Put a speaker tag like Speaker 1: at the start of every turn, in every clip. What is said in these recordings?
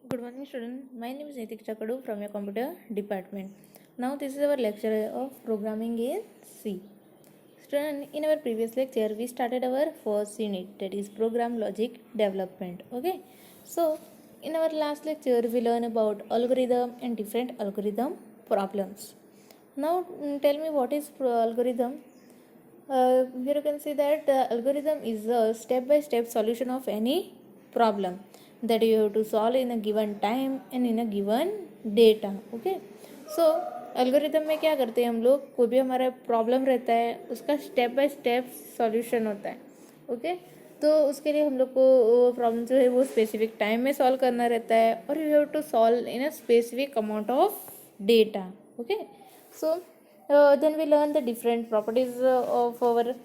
Speaker 1: Good morning, student. My name is Nitiksha Kadu from your computer department. Now, this is our lecture of programming in C. Student, in our previous lecture, we started our first unit, that is program logic development. Okay. So, in our last lecture, we learned about algorithm and different algorithm problems. Now, tell me what is algorithm. Here you can see that the algorithm is a step-by-step solution of any problem that you have to solve in a given time and in a given data. Okay so algorithm में क्या करते हैं हम लोग, कोई भी हमारा problem रहता है उसका स्टेप बाय स्टेप सॉल्यूशन होता है. ओके तो उसके लिए हम लोग को वो प्रॉब्लम जो है वो स्पेसिफिक टाइम में सॉल्व करना रहता है और you have to solve in a specific amount of data. Okay so then we learn the different properties of our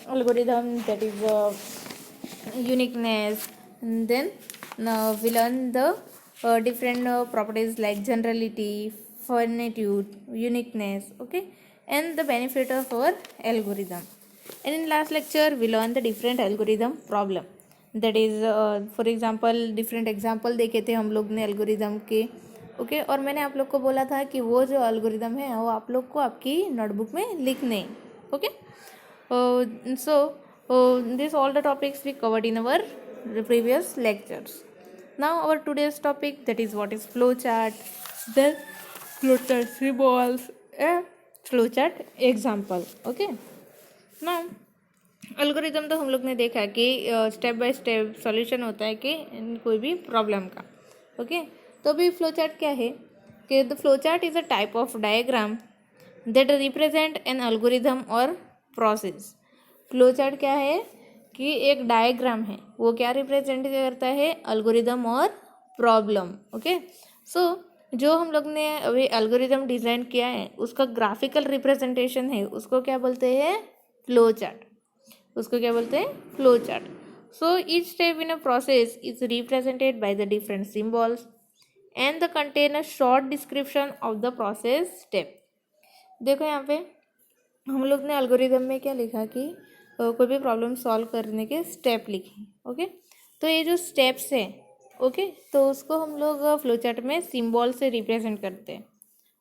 Speaker 1: algorithm, that is uniqueness, and then we learn the different properties like generality, finitude, uniqueness. Okay, and the benefit of our algorithm. And in last lecture we learned the different algorithm problem, that is for example different example देखे थे हम लोग ने algorithm के. Okay और मैंने आप लोग को बोला था कि वो जो एल्गोरिदम है वो आप लोग को आपकी नोटबुक में लिखने. Okay so this all the topics we covered in our previous lectures. Now our today's topic, that is what is flow chart, then flow chart symbols and flow chart example. Okay now algorithm तो हम लोग ने देखा कि step by step solution होता है कि कोई भी प्रॉब्लम का. ओके तो अभी फ्लो चार्ट क्या है कि the flow chart is a type of diagram that represent N algorithm और प्रोसेस. फ्लो चार्ट क्या है कि एक डायग्राम है, वो क्या रिप्रेजेंट करता है, एल्गोरिदम और प्रॉब्लम. ओके सो जो हम लोग ने अभी एल्गोरिदम डिज़ाइन किया है उसका ग्राफिकल रिप्रेजेंटेशन है, उसको क्या बोलते हैं, फ्लो चार्ट. उसको क्या बोलते हैं, flow chart. So each step in a process is represented by the different symbols and the contain a short description of the process step. देखो यहाँ पे हम लोग ने एल्गोरिदम में क्या लिखा कि कोई भी प्रॉब्लम सॉल्व करने के स्टेप लिखे. ओके तो ये जो स्टेप्स है ओके तो उसको हम लोग फ्लो चार्ट में सिम्बॉल से रिप्रेजेंट करते हैं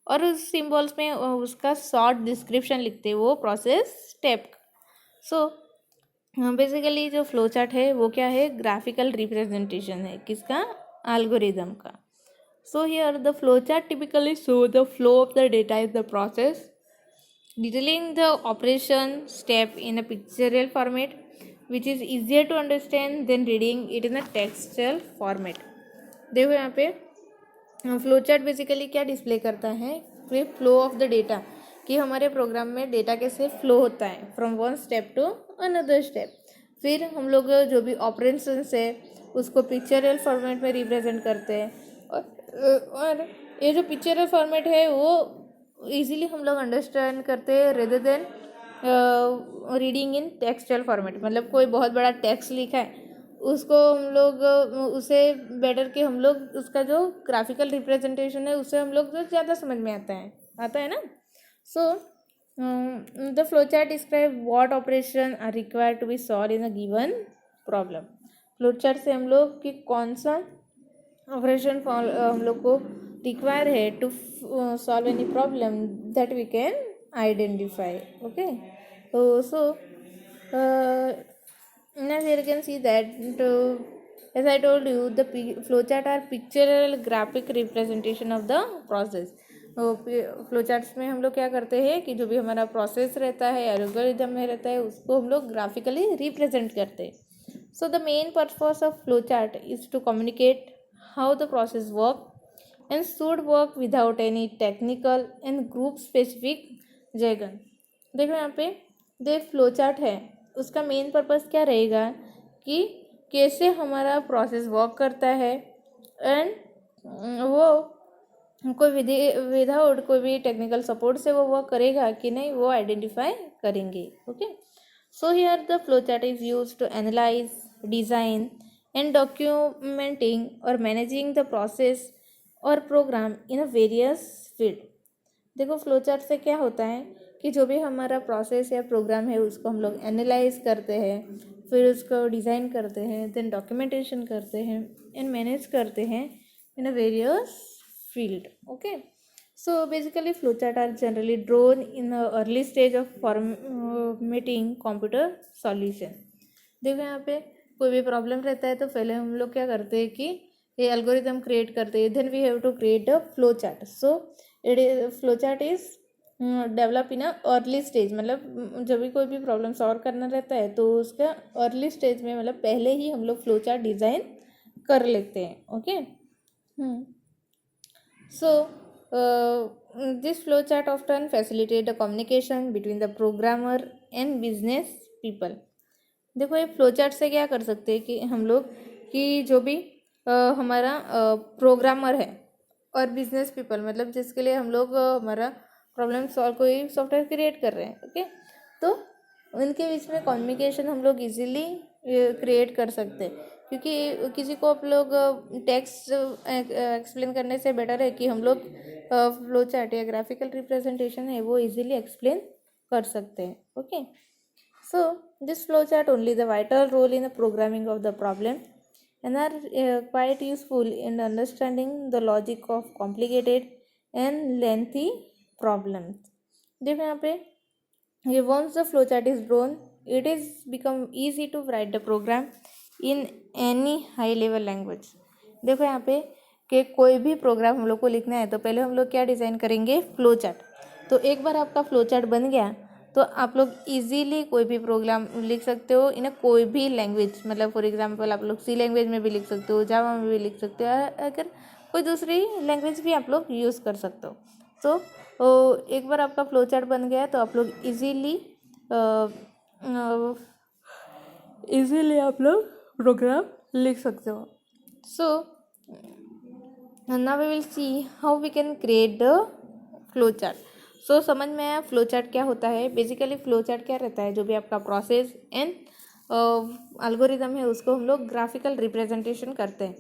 Speaker 1: और उस सिम्बॉल्स में उसका शॉर्ट डिस्क्रिप्शन लिखते हैं वो प्रोसेस स्टेप. सो बेसिकली जो फ्लो चार्ट है वो क्या है, ग्राफिकल रिप्रेजेंटेशन है किसका, एल्गोरिदम का. So here the flowchart typically show the flow of the data in the process, detailing the operation step in a pictorial format which is easier to understand than reading it in a textual format. देखो यहाँ पे flowchart basically क्या display करता है, कि flow of the data, कि हमारे programme में डेटा कैसे फ्लो होता है from one step to another step. फिर हम लोग जो भी ऑपरेशंस है उसको पिक्चरल फॉर्मेट में रिप्रेजेंट करते हैं और ये जो पिक्चरल फॉर्मेट है वो इजीली हम लोग अंडरस्टैंड करते हैं rather than reading in textual format. मतलब कोई बहुत बड़ा टेक्स्ट लिखा है उसको हम लोग उसे बेटर कि हम लोग उसका जो ग्राफिकल रिप्रेजेंटेशन है उससे हम लोग जो ज़्यादा समझ में आता है ना. So the flow chart describe what operation are required to be solve in a given problem. Flow chart से हम लोग कि कौन सा ऑपरेशन हम लोग को रिक्वायर है to solve any problem that we can identify. Okay so now here you can see that as I told you the flowchart are pictorial graphic representation of the process. Flow charts में हम लोग क्या करते हैं कि जो भी हमारा प्रोसेस रहता है एल्गोरिदम में रहता है उसको हम लोग ग्राफिकली रिप्रेजेंट करते हैं. So the main purpose of flow chart is to communicate how the process work and should work without any technical and group specific jargon. देखो यहाँ पे देख फ्लो चार्ट है उसका मेन पर्पस क्या रहेगा कि कैसे हमारा प्रोसेस वर्क करता है एंड वो कोई विदाउट कोई भी टेक्निकल सपोर्ट से वो वर्क करेगा कि नहीं वो आइडेंटिफाई करेंगे. Okay so here the flow chart is use to analyze, design and documenting or managing the process or program in a various field. देखो फ्लो चार्ट से क्या होता है कि जो भी हमारा प्रोसेस या प्रोग्राम है उसको हम लोग एनालाइज करते हैं, फिर उसको डिज़ाइन करते हैं, देन डॉक्यूमेंटेशन करते हैं एंड मैनेज करते हैं in a various field. Okay, so basically flowchart are generally drawn in the early stage of formatting computer solution. देखो यहाँ पे कोई भी प्रॉब्लम रहता है तो पहले हम लोग क्या करते हैं कि ये एल्गोरिथम क्रिएट करते हैं, then we have to create a flow chart. So it is flow chart is develop in a early stage. मतलब जब भी कोई भी प्रॉब्लम सॉल्व करना रहता है तो उसका अर्ली स्टेज में मतलब पहले ही हम लोग फ्लो चार्ट डिज़ाइन कर लेते हैं. Okay, so this flow chart often facilitate the communication between the programmer and business people. देखो ये फ्लो चार्ट से क्या कर सकते हैं कि हम लोग कि जो भी हमारा प्रोग्रामर है और बिजनेस पीपल, मतलब जिसके लिए हम लोग हमारा प्रॉब्लम सॉल्व कोई सॉफ्टवेयर क्रिएट कर रहे हैं. ओके, तो उनके बीच में कम्युनिकेशन हम लोग इजीली क्रिएट कर सकते हैं, क्योंकि किसी को आप लोग टेक्स्ट एक्सप्लेन करने से बेटर है कि हम लोग फ्लो चार्ट या ग्राफिकल रिप्रेजेंटेशन है वो इजीली एक्सप्लेन कर सकते हैं. Okay, so this flowchart only the vital role in the programming of the problem and are quite useful in understanding the logic of complicated and lengthy problems. देखो यहाँ पे ये once the flowchart is drawn it is become easy to write the program in any high level language. देखो यहाँ पे कि कोई भी प्रोग्राम हम लोग को लिखना है तो पहले हम लोग क्या डिज़ाइन करेंगे, फ्लो चार्ट. तो एक बार आपका फ्लो चार्ट बन गया तो आप लोग इजीली कोई भी प्रोग्राम लिख सकते हो इन कोई भी लैंग्वेज. मतलब फॉर एग्जांपल आप लोग सी लैंग्वेज में भी लिख सकते हो, जावा में भी लिख सकते हो, अगर कोई दूसरी लैंग्वेज भी आप लोग यूज़ कर सकते हो. तो एक बार आपका फ्लो चार्ट बन गया है तो आप लोग इजीली आप लोग प्रोग्राम लिख सकते हो. So now we will see how we can create the flow chart. So समझ में आया फ्लो चार्ट क्या होता है. बेसिकली फ्लो चार्ट क्या रहता है, जो भी आपका प्रोसेस एंड एल्गोरिदम है उसको हम लोग ग्राफिकल रिप्रेजेंटेशन करते हैं.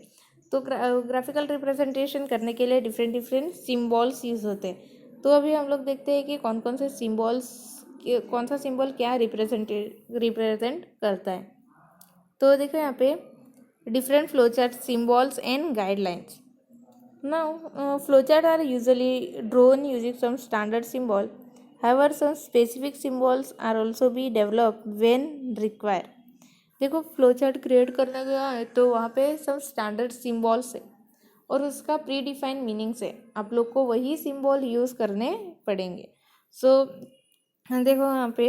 Speaker 1: तो ग्राफिकल रिप्रेजेंटेशन करने के लिए डिफरेंट सिम्बॉल्स यूज़ होते हैं. तो अभी हम लोग देखते हैं कि कौन कौन से सिम्बॉल्स, कौन सा सिम्बॉल क्या रिप्रेजेंट करता है. तो देखो यहाँ पे different flow chart symbols and guidelines. Now, flowcharts are usually drawn using some standard symbol. However, some specific symbols are also be developed when required. देखो फ्लोचार्ट क्रिएट करने गया है तो वहाँ पे सब स्टैंडर्ड सिम्बॉल्स है और उसका प्री डिफाइंड मीनिंग्स है. आप लोग को वही सिम्बॉल यूज़ करने पड़ेंगे. सो देखो यहाँ पे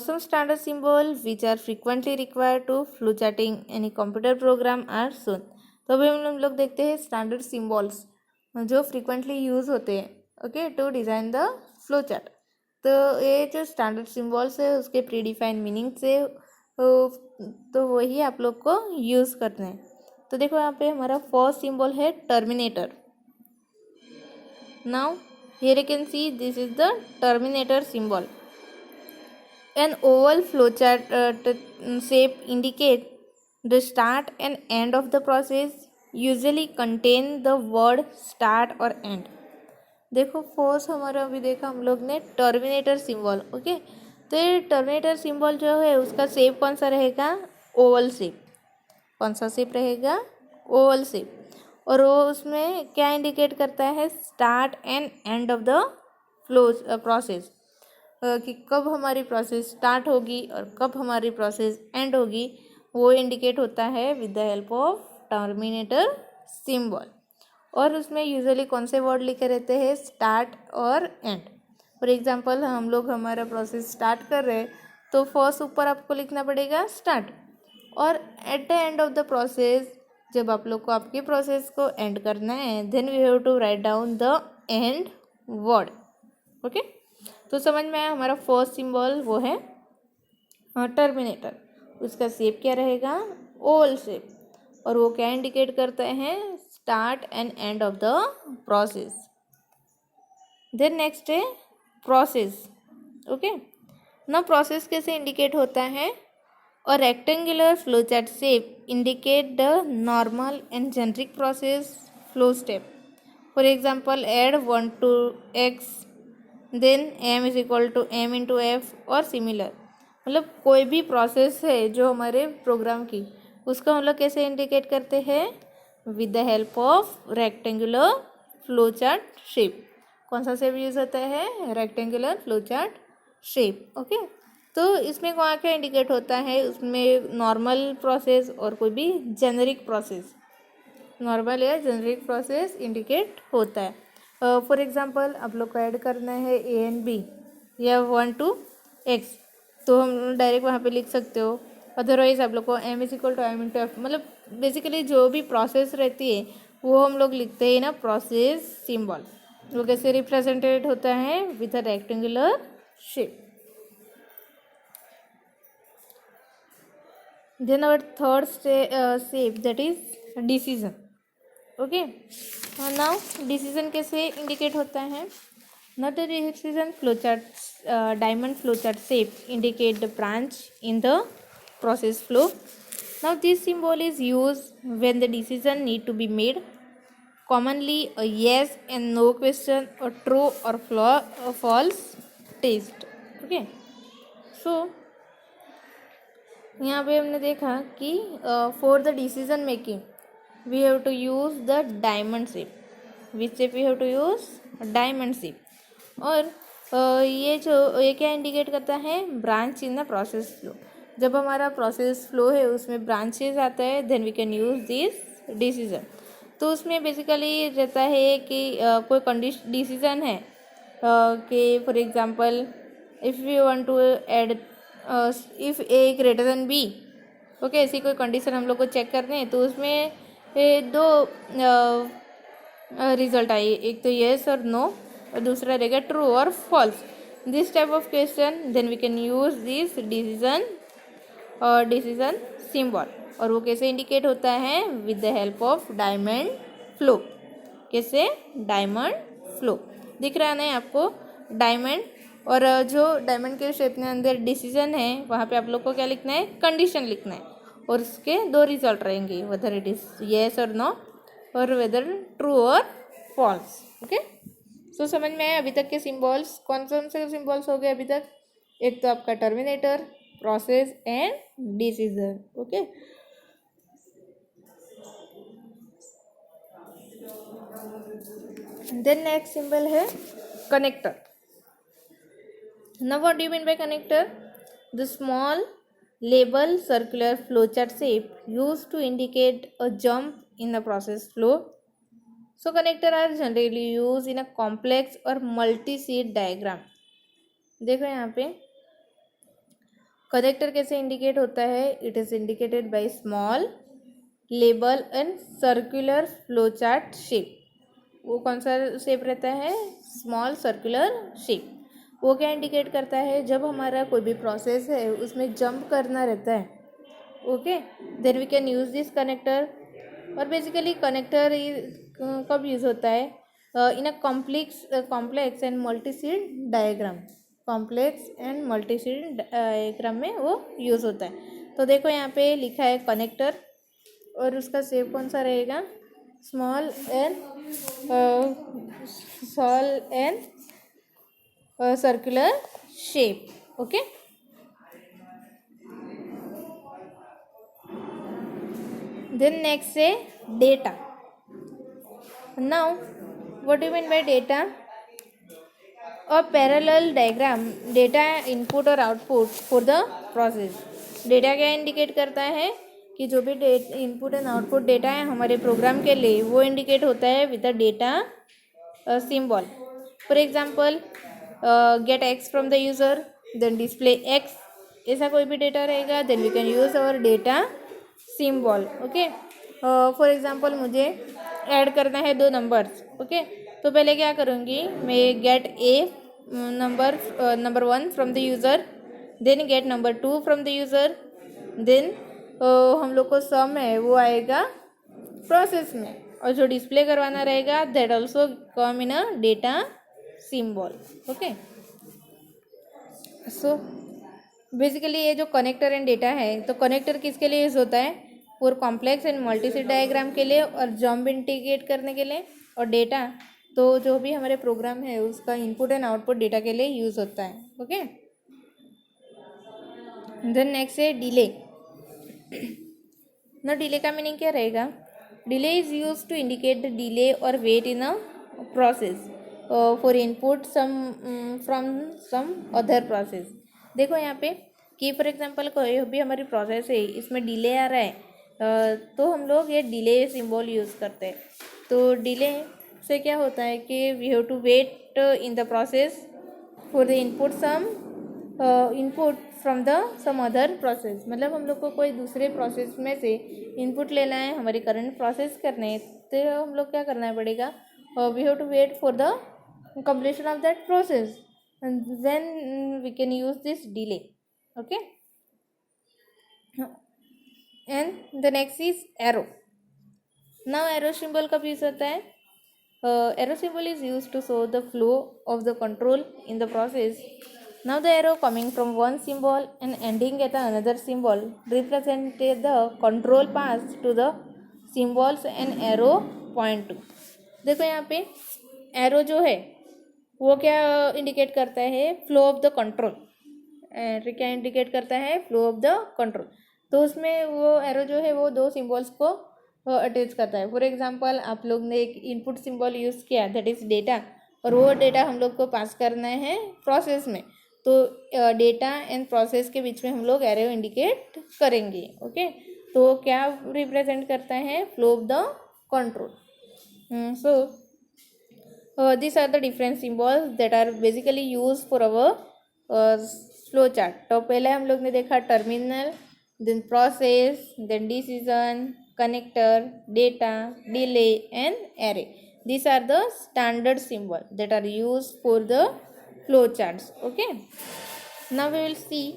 Speaker 1: some standard symbol which are frequently required to flowcharting any computer program are shown. तो अभी हम लोग देखते हैं स्टैंडर्ड सिम्बॉल्स जो फ्रीक्वेंटली यूज़ होते हैं. Okay, to design the flow chart. तो ये जो स्टैंडर्ड सिम्बॉल्स है उसके प्री डिफाइंड मीनिंग से तो वही आप लोग को यूज़ करना है. तो देखो यहाँ पे हमारा फर्स्ट सिम्बॉल है terminator. Now here you can see this is the terminator symbol. An oval flow chart shape indicate the start and end of the process, usually contain the word start और end. देखो first हमारा अभी देखा हम लोग ने terminator symbol. Okay, तो ये टर्मिनेटर सिंबल जो है उसका शेप कौन सा रहेगा, ओवल शेप. कौन सा शेप रहेगा, ओवल शेप. और वो उसमें क्या इंडिकेट करता है, start and end of the flow process, कि कब हमारी प्रोसेस स्टार्ट होगी और कब हमारी प्रोसेस एंड होगी वो इंडिकेट होता है with the help of terminator symbol. और उसमें यूजुअली कौन से वर्ड लिखे रहते हैं, स्टार्ट और एंड. फॉर एग्जांपल हम लोग हमारा प्रोसेस स्टार्ट कर रहे हैं तो फर्स्ट ऊपर आपको लिखना पड़ेगा स्टार्ट, और at the end of the process जब आप लोग को आपकी प्रोसेस को एंड करना है then we have to write down the end word. Okay, तो समझ में आया. हमारा फर्स्ट सिंबल वो है टर्मिनेटर. उसका शेप क्या रहेगा, ओवल शेप, और वो क्या इंडिकेट करता है, start and end of the process. Then next है प्रोसेस. ओके, ना प्रोसेस कैसे इंडिकेट होता है, और rectangular flowchart shape indicate the normal and generic process flow step. For example add 1 to x then m is equal to m into f और similar. मतलब कोई भी प्रोसेस है जो हमारे प्रोग्राम की, उसका हम लोग कैसे इंडिकेट करते हैं, with the help of rectangular flow chart shape. कौन सा शेप यूज होता है? Rectangular flow chart shape. Okay, तो इसमें कौन क्या इंडिकेट होता है? उसमें नॉर्मल प्रोसेस और कोई भी जेनरिक प्रोसेस, नॉर्मल या जेनरिक प्रोसेस इंडिकेट होता है। फॉर एग्जांपल आप लोग को ऐड करना है ए एंड बी या 1 to x, तो हम डायरेक्ट वहाँ पे लिख सकते हो। अदरवाइज आप लोग को m is equal to m into F, मतलब बेसिकली जो भी प्रोसेस रहती है वो हम लोग लिखते हैं ना प्रोसेस सिंबल। वो कैसे रिप्रेजेंटेड होता है? With a rectangular shape. Then our third shape, that is decision. Okay, now decision कैसे indicate होता है? Not a decision flowchart, diamond flowchart shape indicate the branch in the process flow. Now this symbol is used when the decision need to be made. Commonly a yes and no question, or true or false test. Okay, so यहाँ पे हमने देखा कि for the decision making we have to use the diamond shape. Which shape we have to use? Diamond shape. और ये क्या indicate करता है? Branch in the process flow. जब हमारा प्रोसेस फ्लो है उसमें ब्रांचेस आता है, then we can use this decision. तो उसमें बेसिकली रहता है कि कोई डिसीजन है कि for example if you want to add if A greater than B, okay, ऐसी कोई कंडीशन हम लोग को चेक करने हैं, तो उसमें दो रिजल्ट आए, एक तो येस और नो और दूसरा रहेगा ट्रू और false. This type of question then we can use this decision symbol. और वो कैसे इंडिकेट होता है? With the help of diamond flow. कैसे? Diamond flow. दिख रहा है ना आपको डायमंड, और जो डायमंड के शेप में अंदर डिसीजन है वहाँ पे आप लोग को क्या लिखना है? कंडीशन लिखना है, और उसके दो रिजल्ट रहेंगे, वेदर इट इज येस और नो, और वेदर ट्रू और फॉल्स। ओके, सो समझ में आया अभी तक के सिंबल्स? कौन कौन से सिंबल्स हो गए अभी तक? एक तो आपका terminator, process and decision. Okay, then next symbol है connector. Now what do you mean by connector? The small label circular flowchart shape used to indicate a jump in the process flow. So connector are generally used in a complex or multi-seed diagram. देखो यहाँ पे connector कैसे indicate होता है? It is indicated by small label and circular flowchart shape. वो कौन सा shape रहता है? Small circular shape. वो क्या इंडिकेट करता है? जब हमारा कोई भी प्रोसेस है उसमें जंप करना रहता है, okay, then we can use this connector. और बेसिकली कनेक्टर कब यूज़ होता है? In a complex and multisheet diagram. Complex and multisheet diagram में वो यूज़ होता है। तो देखो यहाँ पे लिखा है कनेक्टर, और उसका शेप कौन सा रहेगा? Small and circular shape. Okay, then next say data. Now what do you mean by data? A parallel diagram, data input और output for the process. Data क्या इंडिकेट करता है? कि जो भी इनपुट एंड आउटपुट डेटा है हमारे programme के लिए, वो इंडिकेट होता है with the data symbol. For example get X from the user, then display X, ऐसा कोई भी डेटा रहेगा, then we can use our data symbol. Okay, for example मुझे ऐड करना है दो नंबर्स। ओके, तो पहले क्या करूँगी मैं? Get a number 1 from the user, then get number 2 from the user, then हम लोग को सम है वो आएगा प्रोसेस में, और जो डिस्प्ले करवाना रहेगा that also come in a data symbol. Okay, so basically ये जो कनेक्टर एंड डेटा है, तो कनेक्टर किसके लिए यूज़ होता है? पूरे कॉम्प्लेक्स एंड मल्टीसीड डायग्राम के लिए और जंप इंटीग्रेट करने के लिए। और डेटा तो जो भी हमारे प्रोग्राम है उसका इनपुट एंड आउटपुट डेटा के लिए यूज़ होता है। ओके, देन नेक्स्ट है डिले। ना डिले का मीनिंग क्या रहेगा? Delay is use to indicate the delay और wait in a process for input some from some other process. देखो यहाँ पे कि फॉर एग्जांपल कोई भी हमारी प्रोसेस है, इसमें डिले आ रहा है, तो हम लोग ये डिले सिंबल यूज़ करते हैं। तो डिले से क्या होता है कि we have to wait in the process for the input some input from the some other process. मतलब हम लोग को कोई दूसरे प्रोसेस में से इनपुट लेना है हमारी करंट प्रोसेस करने, तो हम लोग क्या करना पड़ेगा, we have to wait for the completion of that process, and then we can use this delay. Okay, and the next is arrow. Now arrow symbol कब यूज होता है? Arrow symbol is used to show the flow of the control in the process. Now the arrow coming from one symbol and ending at another symbol represent the control path to the symbols and arrow point to. देखो यहाँ पे arrow जो है वो क्या indicate करता है, flow of the control. क्या इंडिकेट करता है? Flow of the control. तो उसमें वो एरो जो है वो दो सिंबल्स को अटैच करता है। फॉर एग्जांपल आप लोग ने एक इनपुट सिंबल यूज़ किया, दैट इज़ डेटा, और वो डेटा हम लोग को पास करना है प्रोसेस में, तो डेटा एंड प्रोसेस के बीच में हम लोग एरो इंडिकेट करेंगे। ओके, तो क्या रिप्रेजेंट करता है? Flow of the control. So these are the different symbols that are basically used for our flow chart. तो पहले हम लोग ने देखा terminal, then process, then decision, connector, data, delay and array. These are the standard symbols that are used for the flow charts. Okay, now we will see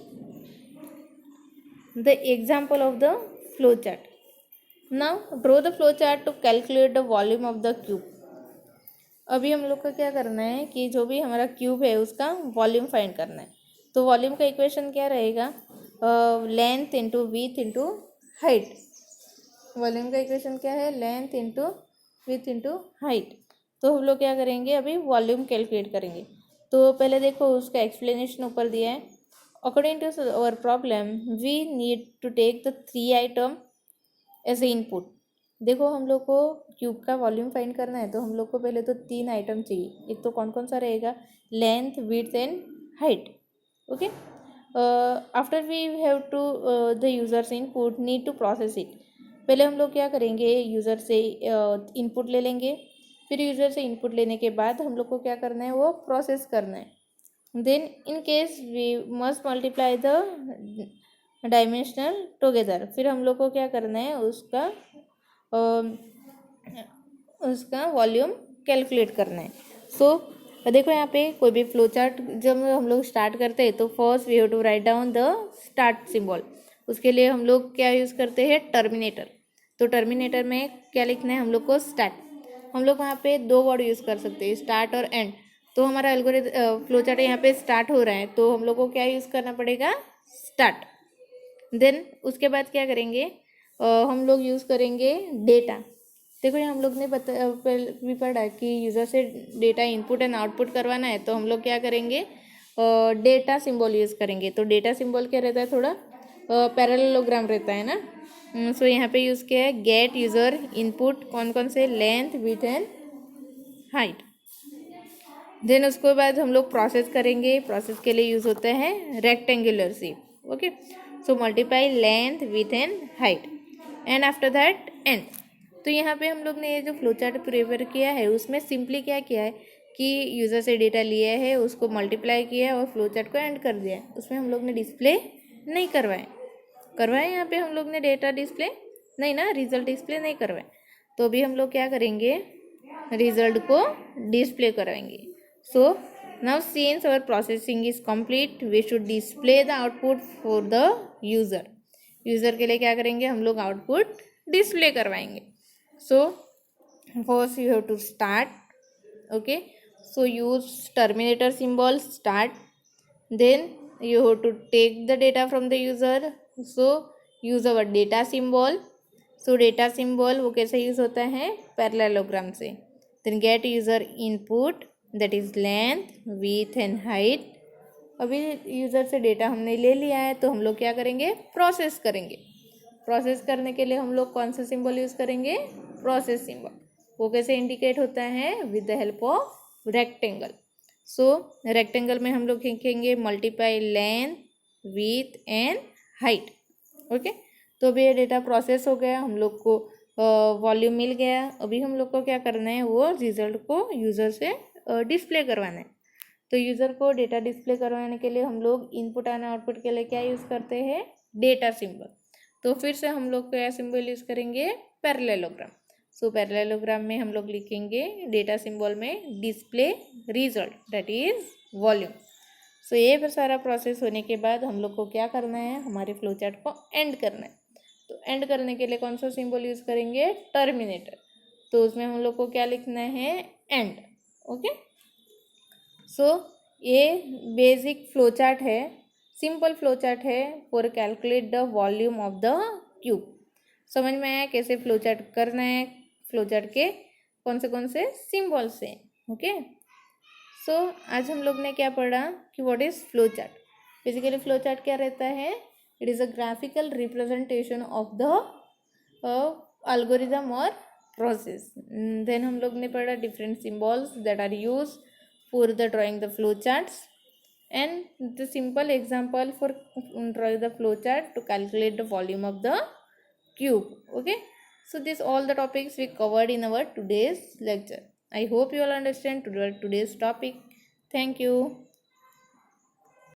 Speaker 1: the example of the flow chart. Now draw the flow chart to calculate the volume of the cube. अभी हम लोग को क्या करना है कि जो भी हमारा क्यूब है उसका वॉल्यूम फाइंड करना है। तो वॉल्यूम का इक्वेशन क्या रहेगा? Length into with into height. Volume का इक्वेशन क्या है? Length into with into height. तो हम लोग क्या करेंगे, अभी वॉल्यूम कैलकुलेट करेंगे। तो पहले देखो उसका एक्सप्लेनेशन ऊपर दिया है। According to our problem we need to take the 3 item as a input. देखो हम लोग को क्यूब का वॉल्यूम फाइंड करना है, तो हम लोग को पहले तो 3 आइटम चाहिए। एक तो कौन कौन सा रहेगा? Length, width and height. Okay, after we have to the user's input need to process it. पहले हम लोग क्या करेंगे, यूज़र से इनपुट ले लेंगे, फिर यूज़र से इनपुट लेने के बाद हम लोग को क्या करना है, वो प्रोसेस करना है। Then in case we must multiply the dimensional together. फिर हम लोग को क्या करना है, उसका वॉल्यूम कैलकुलेट करना है। सो देखो यहाँ पे कोई भी फ्लो चार्ट जब हम लोग स्टार्ट करते हैं तो first we have to write down the start symbol. उसके लिए हम लोग क्या यूज़ करते हैं? टर्मिनेटर। तो टर्मिनेटर में क्या लिखना है हम लोग को? स्टार्ट। हम लोग वहाँ पे 2 वर्ड यूज़ कर सकते हैं, स्टार्ट और एंड। तो हमारा एल्गोरिथम फ्लो चार्ट यहाँ पे स्टार्ट हो रहा है, तो हम लोग को क्या यूज़ करना पड़ेगा? स्टार्ट। देन उसके बाद क्या करेंगे, हम लोग यूज़ करेंगे डेटा। देखो ये हम लोग ने भी पढ़ा कि यूज़र से डेटा इनपुट एंड आउटपुट करवाना है, तो हम लोग क्या करेंगे? डेटा सिंबल यूज़ करेंगे। तो डेटा सिंबल क्या रहता है? थोड़ा पैरेललोग्राम रहता है ना। सो यहाँ पे यूज़ किया है गेट यूज़र इनपुट, कौन कौन से? Length, width and height. Then उसके बाद हम लोग प्रोसेस करेंगे। प्रोसेस के लिए यूज़ होता है rectangular shape. Okay, so multiply length, width and height and after that and. तो यहाँ पे हम लोग ने ये जो फ्लो चार्ट प्रिपेयर किया है उसमें सिंपली क्या किया है कि यूज़र से डेटा लिया है, उसको मल्टीप्लाई किया है और फ्लो चार्ट को एंड कर दिया है। उसमें हम लोग ने डिस्प्ले नहीं करवाए यहाँ पे हम लोग ने डेटा डिस्प्ले नहीं ना, रिजल्ट डिस्प्ले नहीं करवाए। तो अभी हम लोग क्या करेंगे? रिजल्ट को डिस्प्ले कराएंगे। So now since our processing is complete we should display the output for the user. User के लिए क्या करेंगे? हम लोग आउटपुट डिस्प्ले करवाएंगे। So first you have to start. Okay, so use terminator symbol, start. Then you have to take the data from the user, so use our data symbol. So data symbol वो कैसे use होता है? Parallelogram से। Then get user input, that is length, width and height. अभी user से data हमने ले लिया है, तो हम लोग क्या करेंगे? प्रोसेस करेंगे। प्रोसेस करने के लिए हम लोग कौन सा सिंबल यूज़ करेंगे? प्रोसेस सिंबल, वो कैसे इंडिकेट होता है? With the help of rectangle. So rectangle में हम लोग लिखेंगे multiply length, with and height. Okay, तो अभी ये डेटा प्रोसेस हो गया, हम लोग को वॉल्यूम मिल गया. अभी हम लोग को क्या करना है? वो रिजल्ट को यूज़र से डिस्प्ले करवाना है. तो यूज़र को डेटा डिस्प्ले करवाने के लिए हम लोग इनपुट एंड आउटपुट के लिए क्या यूज़ करते हैं? Data symbol. तो फिर से हम लोग क्या सिंबल यूज़ करेंगे? पैरेललोग्राम. सो पैरेललोग्राम में हम लोग लिखेंगे डेटा सिंबल में display result, that is volume. So ये सारा प्रोसेस होने के बाद हम लोग को क्या करना है? हमारे फ्लो चार्ट को एंड करना है. तो एंड करने के लिए कौन सा सिंबल यूज़ करेंगे? टर्मिनेटर. तो उसमें हम लोग को क्या लिखना है? एंड. ओके, सो ये बेसिक फ्लो चार्ट है, सिंपल फ्लो चार्ट है for calculate the volume of the cube. समझ में आया कैसे फ्लो चार्ट करना है? फ्लो चार्ट के कौन से सिंबल्स हैं. ओके, सो आज हम लोग ने क्या पढ़ा कि what is flow chart. Basically flow chart क्या रहता है? It is a graphical representation of the algorithm और प्रोसेस. देन हम लोग ने पढ़ा different symbols that are use for the drawing the flow charts and the simple example for drawing the flow chart to calculate the volume of the cube. Okay, so this all the topics we covered in our today's lecture. I hope you all understand today's topic. Thank you.